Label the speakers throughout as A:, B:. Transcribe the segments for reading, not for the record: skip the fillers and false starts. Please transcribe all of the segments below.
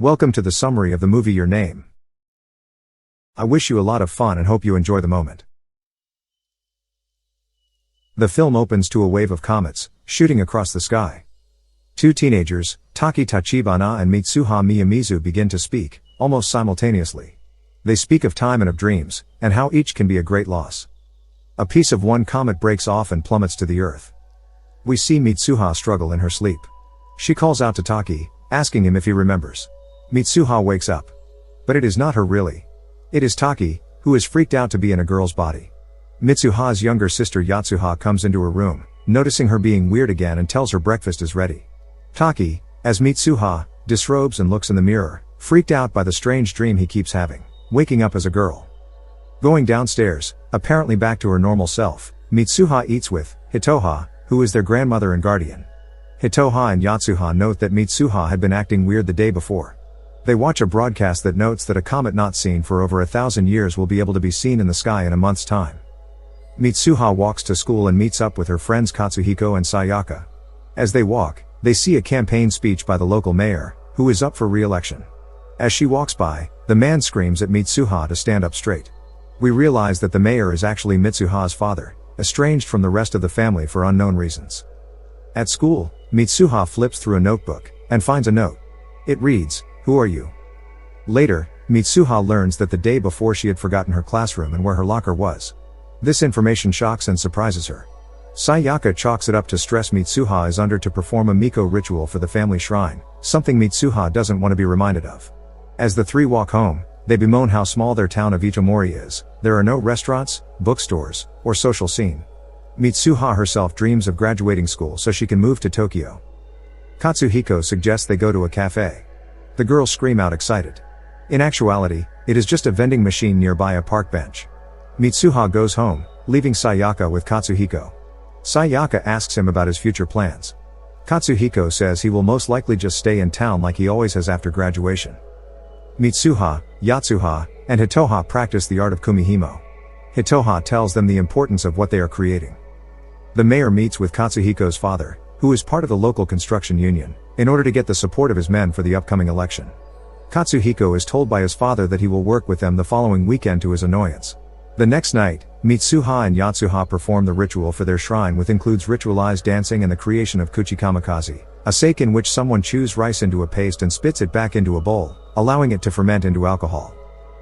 A: Welcome to the summary of the movie Your Name. I wish you a lot of fun and hope you enjoy the moment. The film opens to a wave of comets, shooting across the sky. Two teenagers, Taki Tachibana and Mitsuha Miyamizu, begin to speak, almost simultaneously. They speak of time and of dreams, and how each can be a great loss. A piece of one comet breaks off and plummets to the earth. We see Mitsuha struggle in her sleep. She calls out to Taki, asking him if he remembers. Mitsuha wakes up. But it is not her really. It is Taki, who is freaked out to be in a girl's body. Mitsuha's younger sister Yatsuha comes into her room, noticing her being weird again, and tells her breakfast is ready. Taki, as Mitsuha, disrobes and looks in the mirror, freaked out by the strange dream he keeps having, waking up as a girl. Going downstairs, apparently back to her normal self, Mitsuha eats with Hitoha, who is their grandmother and guardian. Hitoha and Yatsuha note that Mitsuha had been acting weird the day before. They watch a broadcast that notes that a comet not seen for over 1,000 years will be able to be seen in the sky in a month's time. Mitsuha walks to school and meets up with her friends Katsuhiko and Sayaka. As they walk, they see a campaign speech by the local mayor, who is up for re-election. As she walks by, the man screams at Mitsuha to stand up straight. We realize that the mayor is actually Mitsuha's father, estranged from the rest of the family for unknown reasons. At school, Mitsuha flips through a notebook, and finds a note. It reads, "Who are you?" Later, Mitsuha learns that the day before she had forgotten her classroom and where her locker was. This information shocks and surprises her. Sayaka chalks it up to stress Mitsuha is under to perform a Miko ritual for the family shrine, something Mitsuha doesn't want to be reminded of. As the three walk home, they bemoan how small their town of Itomori is. There are no restaurants, bookstores, or social scene. Mitsuha herself dreams of graduating school so she can move to Tokyo. Katsuhiko suggests they go to a cafe. The girls scream out excited. In actuality, it is just a vending machine nearby a park bench. Mitsuha goes home, leaving Sayaka with Katsuhiko. Sayaka asks him about his future plans. Katsuhiko says he will most likely just stay in town like he always has after graduation. Mitsuha, Yatsuha, and Hitoha practice the art of kumihimo. Hitoha tells them the importance of what they are creating. The mayor meets with Katsuhiko's father, who is part of the local construction union, in order to get the support of his men for the upcoming election. Katsuhiko is told by his father that he will work with them the following weekend, to his annoyance. The next night, Mitsuha and Yatsuha perform the ritual for their shrine, which includes ritualized dancing and the creation of kuchikamikaze, a sake in which someone chews rice into a paste and spits it back into a bowl, allowing it to ferment into alcohol.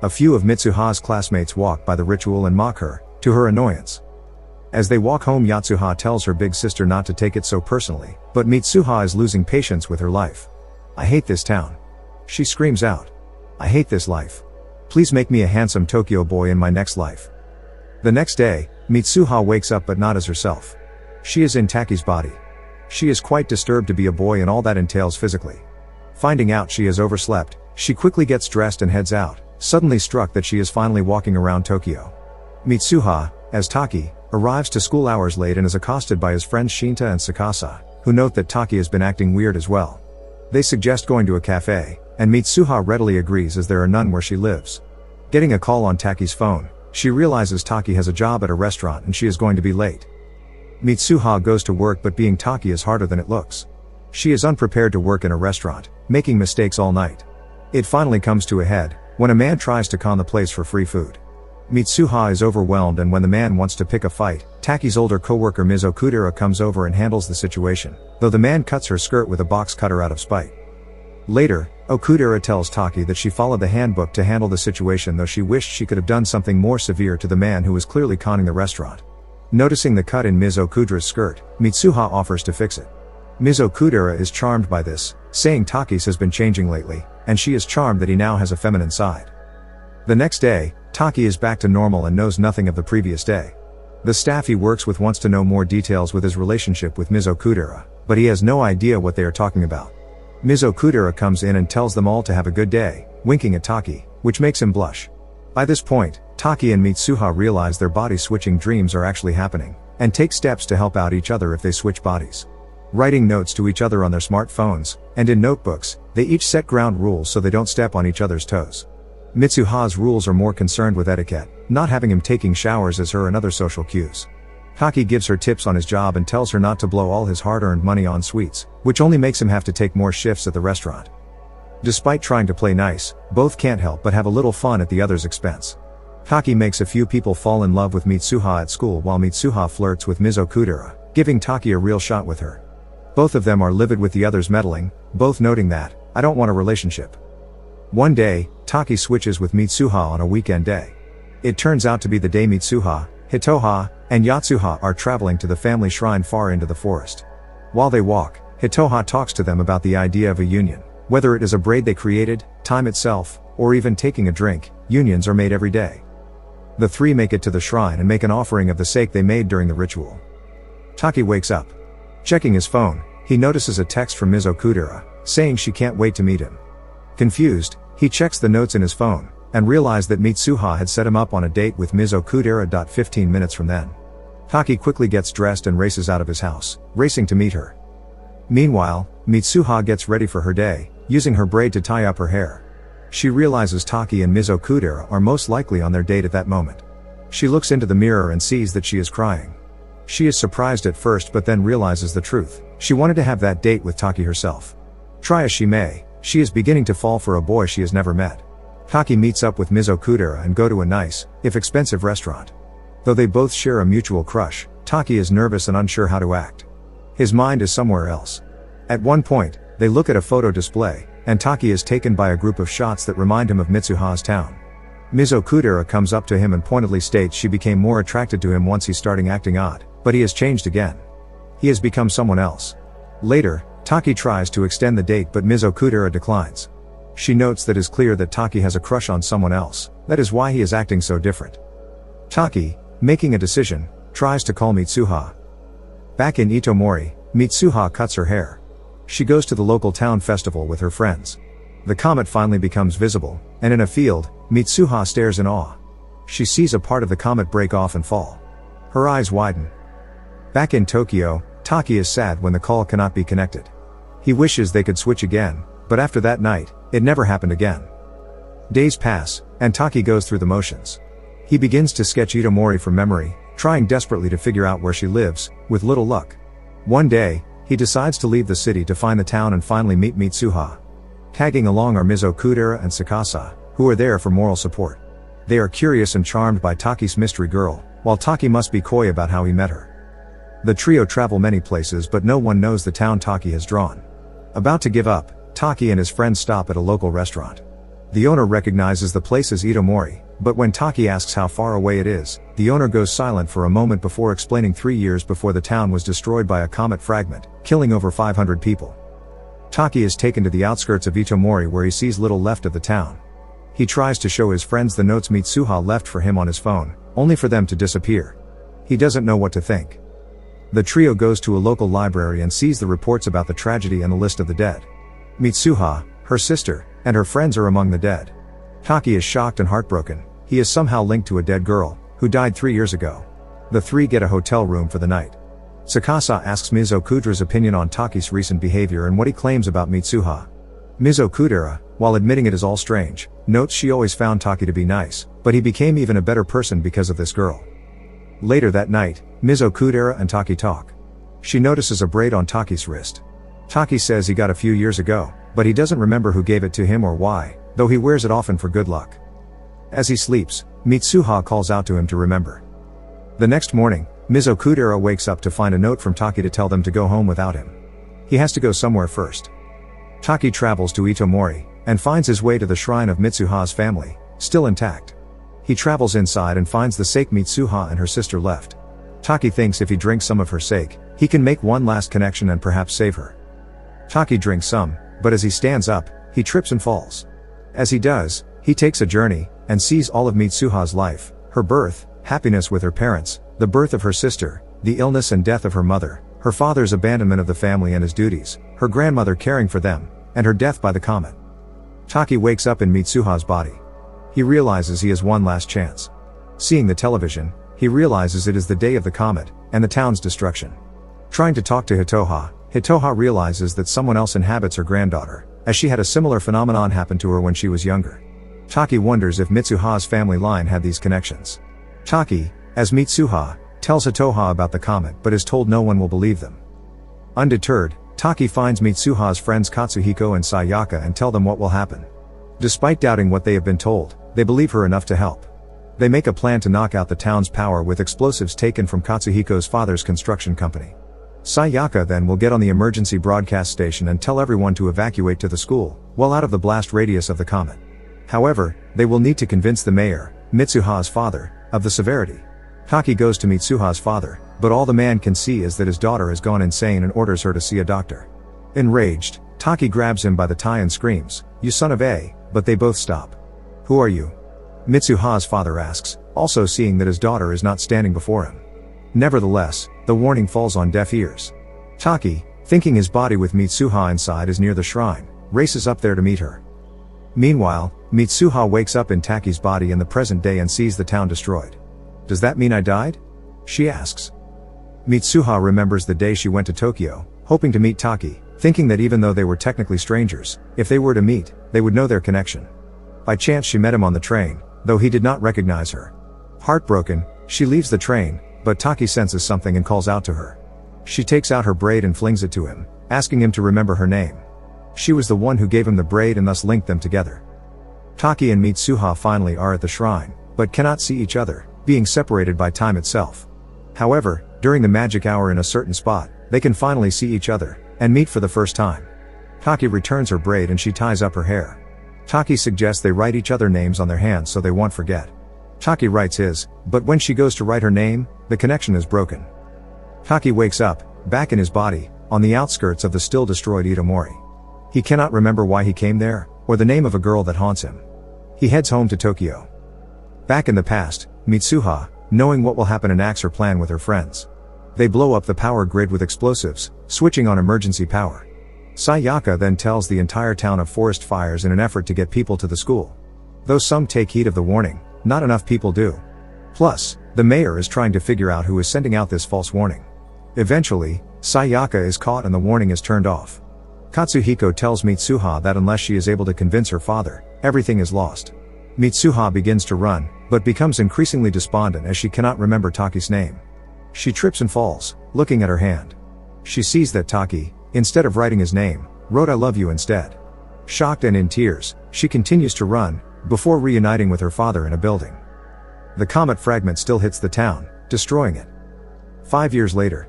A: A few of Mitsuha's classmates walk by the ritual and mock her, to her annoyance. As they walk home, Yatsuha tells her big sister not to take it so personally, but Mitsuha is losing patience with her life. "I hate this town." She screams out. "I hate this life. Please make me a handsome Tokyo boy in my next life." The next day, Mitsuha wakes up but not as herself. She is in Taki's body. She is quite disturbed to be a boy and all that entails physically. Finding out she has overslept, she quickly gets dressed and heads out, suddenly struck that she is finally walking around Tokyo. Mitsuha, as Taki, arrives to school hours late and is accosted by his friends Shinta and Sakasa, who note that Taki has been acting weird as well. They suggest going to a cafe, and Mitsuha readily agrees as there are none where she lives. Getting a call on Taki's phone, she realizes Taki has a job at a restaurant and she is going to be late. Mitsuha goes to work, but being Taki is harder than it looks. She is unprepared to work in a restaurant, making mistakes all night. It finally comes to a head, when a man tries to con the place for free food. Mitsuha is overwhelmed, and when the man wants to pick a fight, Taki's older co-worker Ms. Okudera comes over and handles the situation, though the man cuts her skirt with a box cutter out of spite. Later, Okudera tells Taki that she followed the handbook to handle the situation, though she wished she could have done something more severe to the man who was clearly conning the restaurant. Noticing the cut in Ms. Okudera's skirt, Mitsuha offers to fix it. Ms. Okudera is charmed by this, saying Taki's has been changing lately, and she is charmed that he now has a feminine side. The next day, Taki is back to normal and knows nothing of the previous day. The staff he works with wants to know more details with his relationship with Ms. Okudera, but he has no idea what they are talking about. Ms. Okudera comes in and tells them all to have a good day, winking at Taki, which makes him blush. By this point, Taki and Mitsuha realize their body-switching dreams are actually happening, and take steps to help out each other if they switch bodies. Writing notes to each other on their smartphones, and in notebooks, they each set ground rules so they don't step on each other's toes. Mitsuha's rules are more concerned with etiquette, not having him taking showers as her and other social cues. Taki gives her tips on his job and tells her not to blow all his hard-earned money on sweets, which only makes him have to take more shifts at the restaurant. Despite trying to play nice, both can't help but have a little fun at the other's expense. Taki makes a few people fall in love with Mitsuha at school while Mitsuha flirts with Mizo Kudera, giving Taki a real shot with her. Both of them are livid with the other's meddling, both noting that, "I don't want a relationship." One day, Taki switches with Mitsuha on a weekend day. It turns out to be the day Mitsuha, Hitoha, and Yatsuha are traveling to the family shrine far into the forest. While they walk, Hitoha talks to them about the idea of a union. Whether it is a braid they created, time itself, or even taking a drink, unions are made every day. The three make it to the shrine and make an offering of the sake they made during the ritual. Taki wakes up. Checking his phone, he notices a text from Mizo Kudera, saying she can't wait to meet him. Confused, he checks the notes in his phone, and realized that Mitsuha had set him up on a date with Mizo Kudera. 15 minutes from then. Taki quickly gets dressed and races out of his house, racing to meet her. Meanwhile, Mitsuha gets ready for her day, using her braid to tie up her hair. She realizes Taki and Mizo Kudera are most likely on their date at that moment. She looks into the mirror and sees that she is crying. She is surprised at first but then realizes the truth. She wanted to have that date with Taki herself. Try as she may, she is beginning to fall for a boy she has never met. Taki meets up with Mizo Kudera and go to a nice, if expensive restaurant. Though they both share a mutual crush, Taki is nervous and unsure how to act. His mind is somewhere else. At one point, they look at a photo display, and Taki is taken by a group of shots that remind him of Mitsuha's town. Mizo Kudera comes up to him and pointedly states she became more attracted to him once he started acting odd, but he has changed again. He has become someone else. Later, Taki tries to extend the date but Mizo Kudera declines. She notes that it is clear that Taki has a crush on someone else, that is why he is acting so different. Taki, making a decision, tries to call Mitsuha. Back in Itomori, Mitsuha cuts her hair. She goes to the local town festival with her friends. The comet finally becomes visible, and in a field, Mitsuha stares in awe. She sees a part of the comet break off and fall. Her eyes widen. Back in Tokyo, Taki is sad when the call cannot be connected. He wishes they could switch again, but after that night, it never happened again. Days pass, and Taki goes through the motions. He begins to sketch Itomori from memory, trying desperately to figure out where she lives, with little luck. One day, he decides to leave the city to find the town and finally meet Mitsuha. Tagging along are Mizo Kudera and Sakasa, who are there for moral support. They are curious and charmed by Taki's mystery girl, while Taki must be coy about how he met her. The trio travel many places but no one knows the town Taki has drawn. About to give up, Taki and his friends stop at a local restaurant. The owner recognizes the place as Itomori, but when Taki asks how far away it is, the owner goes silent for a moment before explaining 3 years before the town was destroyed by a comet fragment, killing over 500 people. Taki is taken to the outskirts of Itomori where he sees little left of the town. He tries to show his friends the notes Mitsuha left for him on his phone, only for them to disappear. He doesn't know what to think. The trio goes to a local library and sees the reports about the tragedy and the list of the dead. Mitsuha, her sister, and her friends are among the dead. Taki is shocked and heartbroken. He is somehow linked to a dead girl, who died 3 years ago. The three get a hotel room for the night. Sakasa asks Mizo Kudera's opinion on Taki's recent behavior and what he claims about Mitsuha. Mizo Kudera, while admitting it is all strange, notes she always found Taki to be nice, but he became even a better person because of this girl. Later that night, Mizo Kudera and Taki talk. She notices a braid on Taki's wrist. Taki says he got a few years ago, but he doesn't remember who gave it to him or why, though he wears it often for good luck. As he sleeps, Mitsuha calls out to him to remember. The next morning, Mizo Kudera wakes up to find a note from Taki to tell them to go home without him. He has to go somewhere first. Taki travels to Itomori, and finds his way to the shrine of Mitsuha's family, still intact. He travels inside and finds the sake Mitsuha and her sister left. Taki thinks if he drinks some of her sake, he can make one last connection and perhaps save her. Taki drinks some, but as he stands up, he trips and falls. As he does, he takes a journey, and sees all of Mitsuha's life, her birth, happiness with her parents, the birth of her sister, the illness and death of her mother, her father's abandonment of the family and his duties, her grandmother caring for them, and her death by the comet. Taki wakes up in Mitsuha's body. He realizes he has one last chance. Seeing the television, he realizes it is the day of the comet, and the town's destruction. Trying to talk to Hitoha realizes that someone else inhabits her granddaughter, as she had a similar phenomenon happen to her when she was younger. Taki wonders if Mitsuha's family line had these connections. Taki, as Mitsuha, tells Hitoha about the comet but is told no one will believe them. Undeterred, Taki finds Mitsuha's friends Katsuhiko and Sayaka and tell them what will happen. Despite doubting what they have been told, they believe her enough to help. They make a plan to knock out the town's power with explosives taken from Katsuhiko's father's construction company. Sayaka then will get on the emergency broadcast station and tell everyone to evacuate to the school, well out of the blast radius of the comet. However, they will need to convince the mayor, Mitsuha's father, of the severity. Taki goes to Mitsuha's father, but all the man can see is that his daughter has gone insane and orders her to see a doctor. Enraged, Taki grabs him by the tie and screams, "You son of a," but they both stop. "Who are you?" Mitsuha's father asks, also seeing that his daughter is not standing before him. Nevertheless, the warning falls on deaf ears. Taki, thinking his body with Mitsuha inside is near the shrine, races up there to meet her. Meanwhile, Mitsuha wakes up in Taki's body in the present day and sees the town destroyed. "Does that mean I died?" she asks. Mitsuha remembers the day she went to Tokyo, hoping to meet Taki, thinking that even though they were technically strangers, if they were to meet, they would know their connection. By chance she met him on the train, though he did not recognize her. Heartbroken, she leaves the train, but Taki senses something and calls out to her. She takes out her braid and flings it to him, asking him to remember her name. She was the one who gave him the braid and thus linked them together. Taki and Mitsuha finally are at the shrine, but cannot see each other, being separated by time itself. However, during the magic hour in a certain spot, they can finally see each other, and meet for the first time. Taki returns her braid and she ties up her hair. Taki suggests they write each other names on their hands so they won't forget. Taki writes his, but when she goes to write her name, the connection is broken. Taki wakes up, back in his body, on the outskirts of the still destroyed Itomori. He cannot remember why he came there, or the name of a girl that haunts him. He heads home to Tokyo. Back in the past, Mitsuha, knowing what will happen, enacts her plan with her friends. They blow up the power grid with explosives, switching on emergency power. Sayaka then tells the entire town of forest fires in an effort to get people to the school. Though some take heed of the warning, not enough people do. Plus, the mayor is trying to figure out who is sending out this false warning. Eventually, Sayaka is caught and the warning is turned off. Katsuhiko tells Mitsuha that unless she is able to convince her father, everything is lost. Mitsuha begins to run, but becomes increasingly despondent as she cannot remember Taki's name. She trips and falls, looking at her hand. She sees that Taki, instead of writing his name, wrote "I love you" instead. Shocked and in tears, she continues to run, before reuniting with her father in a building. The comet fragment still hits the town, destroying it. 5 years later,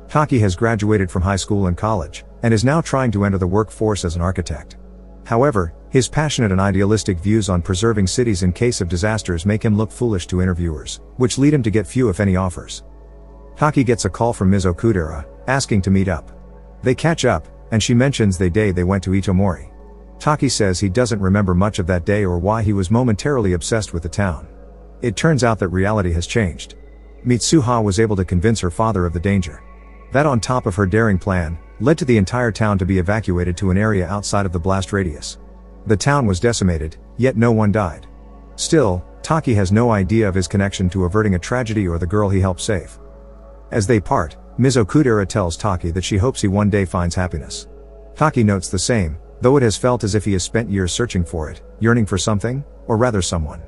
A: Taki has graduated from high school and college, and is now trying to enter the workforce as an architect. However, his passionate and idealistic views on preserving cities in case of disasters make him look foolish to interviewers, which lead him to get few if any offers. Taki gets a call from Ms. Okudera, asking to meet up. They catch up, and she mentions the day they went to Itomori. Taki says he doesn't remember much of that day or why he was momentarily obsessed with the town. It turns out that reality has changed. Mitsuha was able to convince her father of the danger. That, on top of her daring plan, led to the entire town to be evacuated to an area outside of the blast radius. The town was decimated, yet no one died. Still, Taki has no idea of his connection to averting a tragedy or the girl he helped save. As they part, Ms. Okudera tells Taki that she hopes he one day finds happiness. Taki notes the same, though it has felt as if he has spent years searching for it, yearning for something, or rather someone.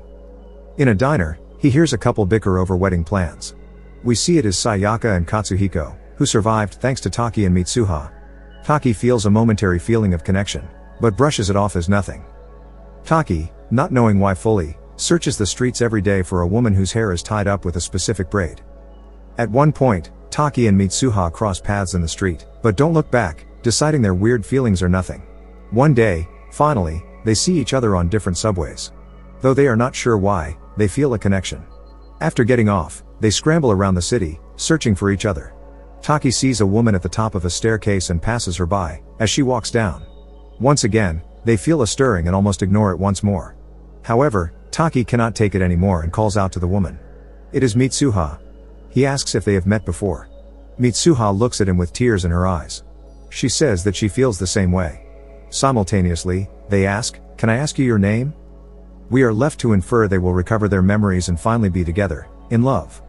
A: In a diner, he hears a couple bicker over wedding plans. We see it as Sayaka and Katsuhiko, who survived thanks to Taki and Mitsuha. Taki feels a momentary feeling of connection, but brushes it off as nothing. Taki, not knowing why fully, searches the streets every day for a woman whose hair is tied up with a specific braid. At one point, Taki and Mitsuha cross paths in the street, but don't look back, deciding their weird feelings are nothing. One day, finally, they see each other on different subways. Though they are not sure why, they feel a connection. After getting off, they scramble around the city, searching for each other. Taki sees a woman at the top of a staircase and passes her by, as she walks down. Once again, they feel a stirring and almost ignore it once more. However, Taki cannot take it anymore and calls out to the woman. It is Mitsuha. He asks if they have met before. Mitsuha looks at him with tears in her eyes. She says that she feels the same way. Simultaneously, they ask, "Can I ask you your name?" We are left to infer they will recover their memories and finally be together, in love.